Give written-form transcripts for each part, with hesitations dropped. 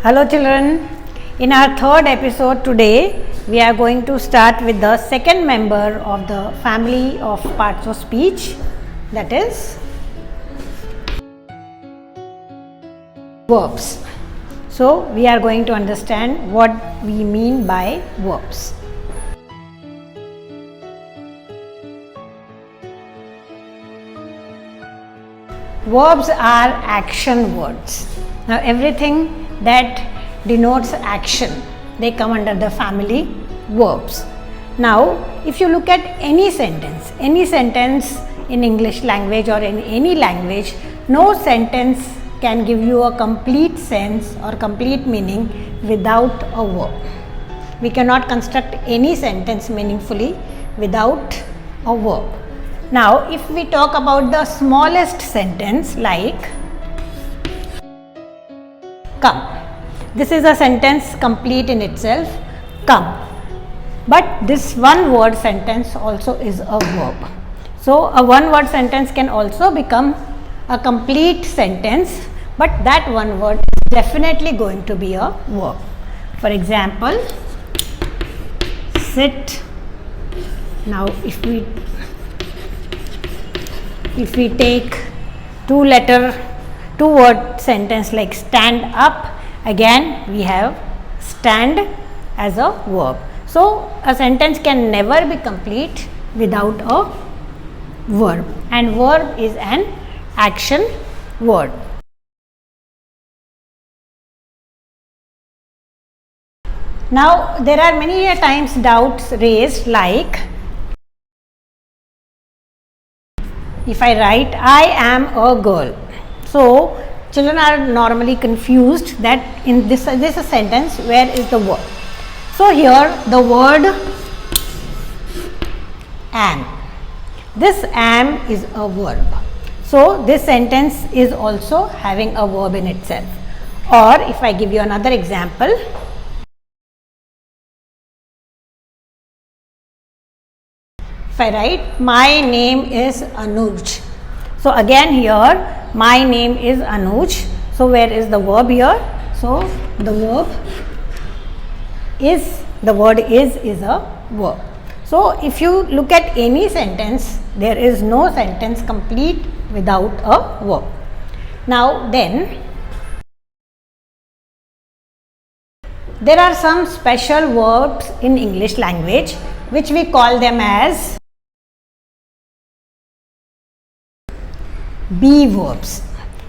Hello children, in our third episode today we are going to start with the second member of the family of parts of speech, that is verbs. So we are going to understand what we mean by verbs. Verbs are action words. Now everything that denotes action, they come under the family verbs. Now if you look at any sentence in English language or in any language, no sentence can give you a complete sense or complete meaning without a verb. We cannot construct any sentence meaningfully without a verb. Now if we talk about the smallest sentence like come, this is a sentence complete in itself, come, but this one word sentence also is a verb. So a one word sentence can also become a complete sentence, but that one word is definitely going to be a verb. For example, sit. Now if we take two word sentence like stand up, again we have stand as a verb. So a sentence can never be complete without a verb, and verb is an action word. Now there are many times doubts raised, like if I write I am a girl, so children are normally confused that in this sentence where is the verb. So here the word am, this am is a verb, so this sentence is also having a verb in itself. Or if I give you another example, if I write my name is Anuj, so again here my name is Anuj, so where is the verb here? So the word is a verb. So if you look at any sentence, there is no sentence complete without a verb. Now then, there are some special verbs in English language which we call them as be verbs.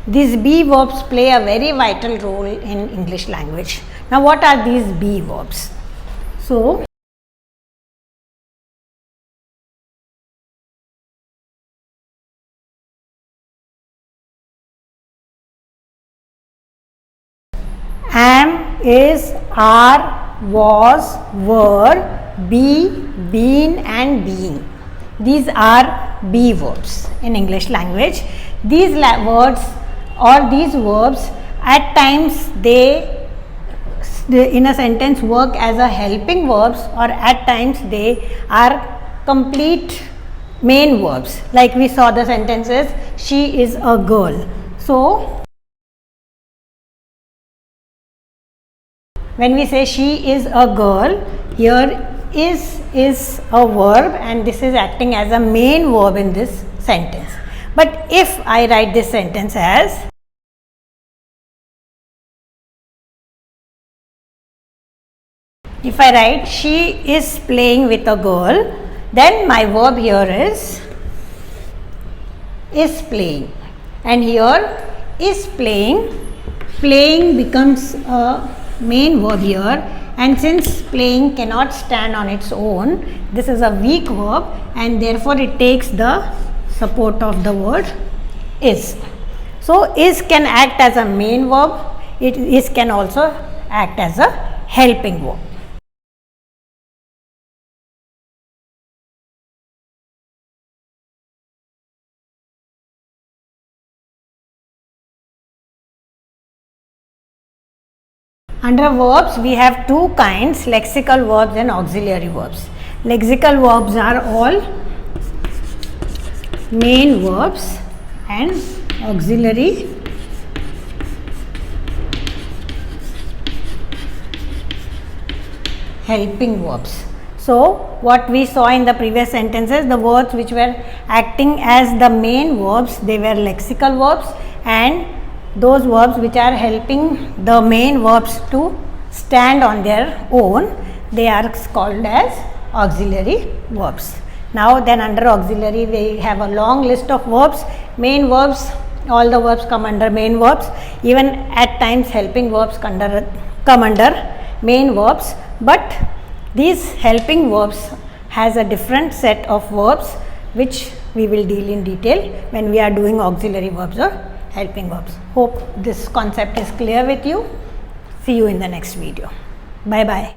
These be verbs play a very vital role in English language. Now what are these be verbs? So am, is, are, was, were, be, been and being. These are be verbs in English language. These words or these verbs at times they in a sentence work as a helping verbs, or at times they are complete main verbs. Like we saw the sentences, she is a girl. So when we say she is a girl, here is a verb and this is acting as a main verb in this sentence. But if I write this sentence as if I write she is playing with a girl, then my verb here is playing, and here is playing becomes a main verb here, and since playing cannot stand on its own, this is a weak verb and therefore it takes the support of the word is. So is can act as a main verb, is can also act as a helping verb. Under verbs, we have two kinds, lexical verbs and auxiliary verbs. Lexical verbs are all main verbs and auxiliary helping verbs. So, what we saw in the previous sentences, the words which were acting as the main verbs, they were lexical verbs, and those verbs which are helping the main verbs to stand on their own, they are called as auxiliary verbs. Now, then under auxiliary we have a long list of verbs. Main verbs, all the verbs come under main verbs. Even at times helping verbs come under main verbs, but these helping verbs has a different set of verbs which we will deal in detail when we are doing auxiliary verbs or helping verbs. Hope this concept is clear with you. See you in the next video. Bye bye.